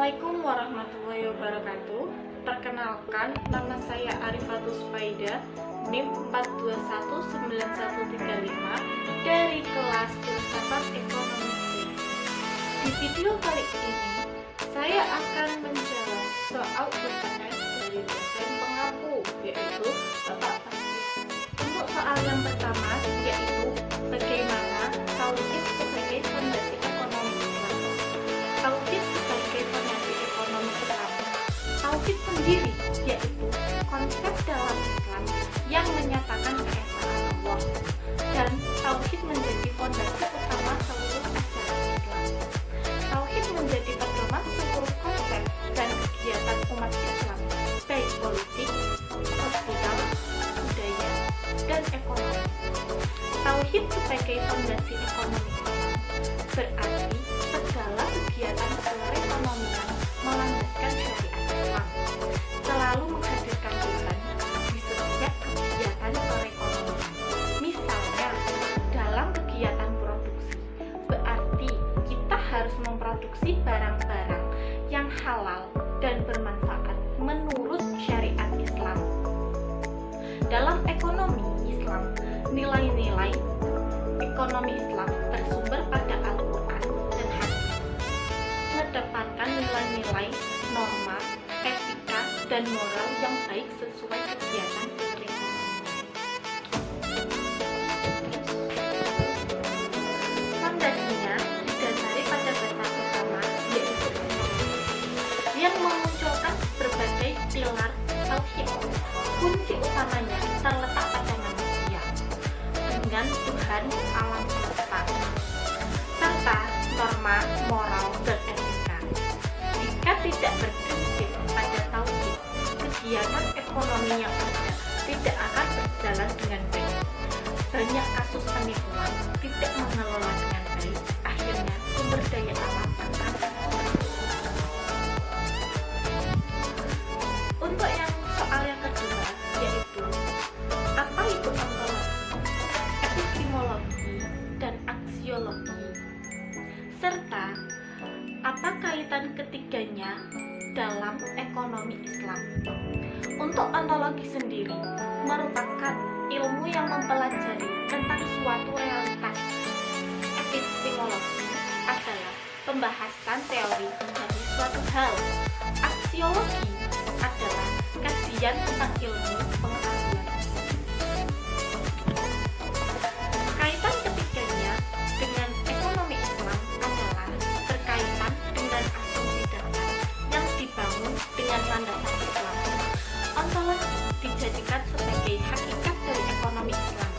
Assalamualaikum warahmatullahi wabarakatuh. Perkenalkan, nama saya Arifatus Faida, NIM 4219135 dari kelas Filsafat Ekonomi C. Di video kali ini, saya akan menjawab soal UTS dari dosen pengampu, yaitu Bapak Pasir. Untuk soal yang pertama, yaitu bagaimana tauhid sebagai fondasi ekonomi Islam. Tauhid sebagai fondasi ekonomi Islam. Tauhid sendiri yaitu konsep dalam Islam yang menyatakan keesaan Allah, dan tauhid menjadi fondasi utama seluruh ajaran Islam. Tauhid menjadi pedoman seluruh konsep dan kegiatan umat Islam, baik politik, sosial, budaya, dan ekonomi. Tauhid sebagai fondasi ekonomi Islam berarti segala kegiatan perekonomian melandaskan syariat Islam, selalu menghadirkan Tuhan di setiap kegiatan perekonomian. Misalnya, dalam kegiatan produksi, berarti kita harus memproduksi barang-barang yang halal dan bermanfaat menurut syariat Islam. Dalam ekonomi Islam, nilai-nilai ekonomi Islam bersumber pada Al-Quran dan Hadis, mengedepankan nilai-nilai, norma, etika, dan moral yang baik sesuai kegiatan perekonomian. Fondasinya didasari pada dasar utama, yaitu yang memunculkan berbagai pilar tauhid. Kunci utamanya terletak pada manusia dengan Tuhan alam semesta, serta norma, moral, dan etika. Jika tidak berprinsip pada tauhid, kegiatan ekonomi yang ada tidak akan berjalan dengan baik. Banyak kasus penipuan, tidak mengelola dengan baik, akhirnya sumber daya alam akan Untuk yang soal yang kedua, yaitu apa itu ontologi, epistemologi, dan aksiologi, serta apa kaitan ketiganya dalam ekonomi Islam. Untuk ontologi sendiri merupakan ilmu yang mempelajari tentang suatu realitas. Epistemologi adalah pembahasan teori menjadi suatu hal. Aksiologi adalah kajian tentang ilmu pengetahuan. Kaitan ketiganya dengan ekonomi Islam adalah berkaitan dengan asumsi dasar yang dibangun dengan landasan Islam. Ontologi dijadikan sebagai hakikat dari ekonomi Islam,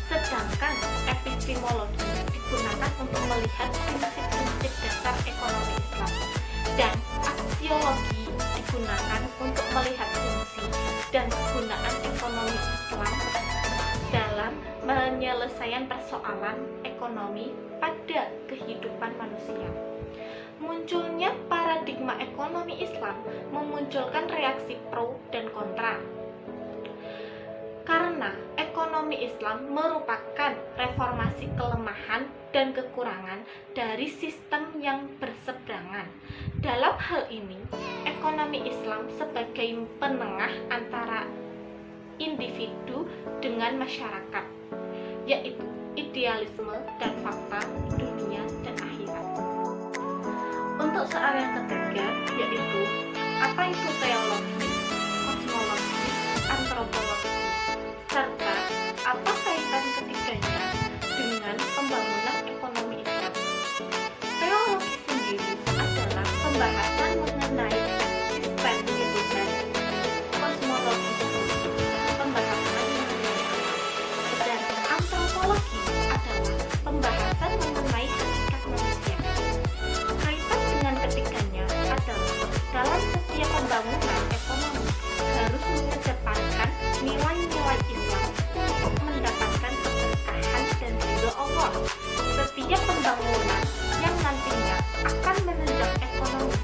sedangkan epistemologi digunakan untuk melihat prinsip-prinsip dasar ekonomi Islam, dan aksiologi digunakan untuk melihat fungsi dan kegunaan ekonomi Islam dalam penyelesaian persoalan ekonomi pada kehidupan manusia. Munculnya paradigma ekonomi Islam memunculkan reaksi pro dan kontra. Karena ekonomi Islam merupakan reformasi kelemahan dan kekurangan dari sistem yang berseberangan. Dalam hal ini, ekonomi Islam sebagai penengah antara individu dengan masyarakat, yaitu idealisme dan fakta, dunia dan akhirat. Untuk soal yang ketiga, yaitu apa itu teologi, kosmologi, antropologi, serta apa kaitan ketiganya dengan pembangunan ekonomi Islam. Teologi sendiri adalah pembahasan mengenai eksistensi Tuhan. Kosmologi pembahasan mengenai alam, dan antropologi adalah pembahasan mengenai hakikat manusia. Kaitan dengan ketiganya adalah dalam setiap pembangunan ekonomi harus mengedepankan nilai-nilai Islam untuk mendapatkan keberkahan dan ridho Allah. Setiap pembangunan yang nantinya akan menunjang ekonomi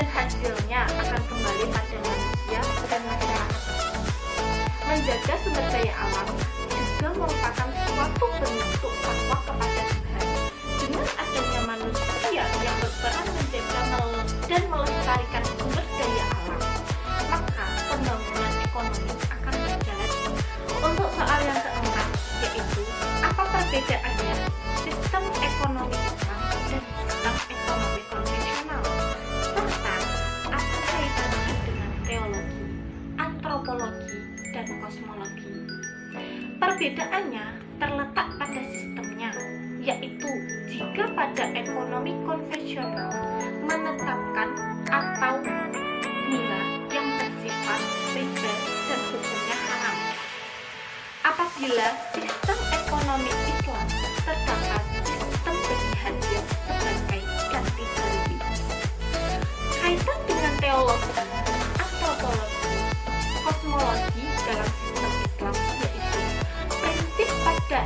dan hasilnya akan kembali pada manusia dan masyarakat. Menjaga sumber daya alam juga merupakan suatu bentuk takwa kepada Tuhan. Dengan adanya manusia yang berperan menjaga dan melestarikan sumber daya alam, maka pembangunan ekonomi akan berjalan. Untuk soal yang keempat, yaitu apa perbedaannya sistem ekonomi Islam dan sistem ekonomi konvensional, serta apa kaitannya dengan teologi, antropologi, dan kosmologi. Perbedaannya terletak pada sistemnya, yaitu jika pada ekonomi konvensional menetapkan atau bunga yang bersifat riba dan hukumnya haram. Apabila sistem ekonomi Islam terdapat sistem bagi hasil sebagai ganti rugi. Kaitan dengan teologi, antropologi, kosmologi dalam sistem Islam yaitu prinsip pada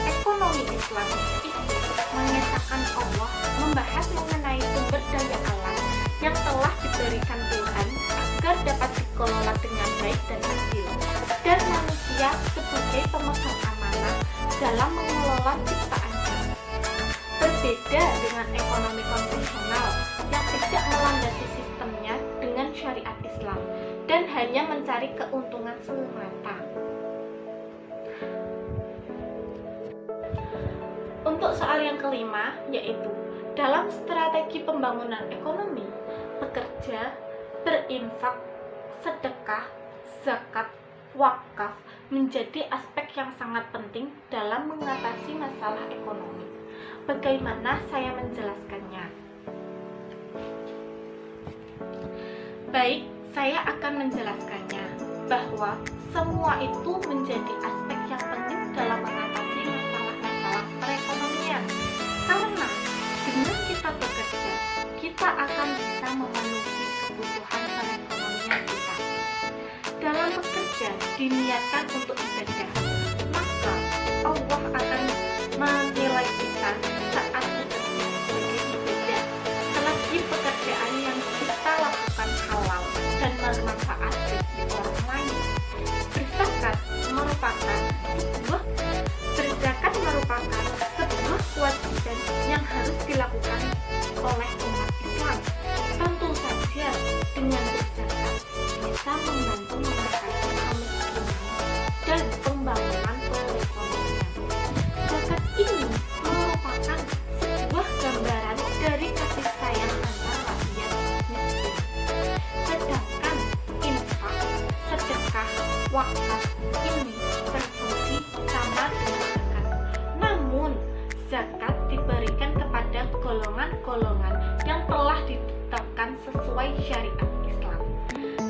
ekonomi Islam itu mengesahkan Allah, membahas mengenai sumber daya alam yang telah diberikan Tuhan agar dapat dikelola dengan baik dan adil, dan manusia sebagai pemegang amanah dalam mengelola ciptaannya. Berbeda dengan ekonomi konvensional yang tidak melandasi sistemnya dengan syariat Islam dan hanya mencari keuntungan semata. Untuk soal yang kelima, yaitu dalam strategi pembangunan ekonomi, bekerja, berinfak, sedekah, zakat, wakaf menjadi aspek yang sangat penting dalam mengatasi masalah ekonomi. Bagaimana saya menjelaskannya? Baik, saya akan menjelaskannya bahwa semua itu menjadi aspek yang penting dalam mengatasi masalah-masalah perekonomian. Karena dengan kita bekerja, kita akan bisa memenuhi kebutuhan perekonomian kita. Dalam bekerja diniatkan untuk ibadah, maka Allah akan menilai kita saat bekerja sebagai ibadah. Selagi pekerjaan yang kita lakukan halal dan bermanfaat bagi orang lain. Berzakat merupakan sebuah kewajiban yang harus dilakukan oleh umat Islam. Tentu saja dengan berzakat bisa membantu mengatasi kemiskinan dan pembangunan perekonomian. Zakat ini merupakan sebuah gambaran dari kasih sayang antar rakyat miskin. Sedangkan infak, sedekah, wakaf ini berfungsi sama dengan zakat. Namun, zakat diberikan kepada golongan-golongan yang telah ditetapkan sesuai syariat Islam.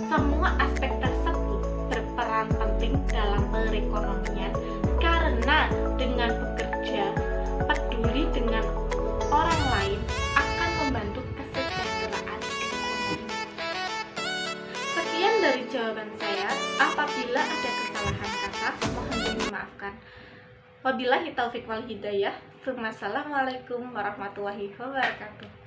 Semua aspek tersebut berperan penting dalam perekonomian karena dengan bekerja, peduli dengan orang lain akan membantu kesejahteraan ekonomi. Sekian dari jawaban saya. Apabila ada kesalahan kata, mohon dimaafkan. Wabillahi taufiq wal hidayah. Wassalamualaikum warahmatullahi wabarakatuh.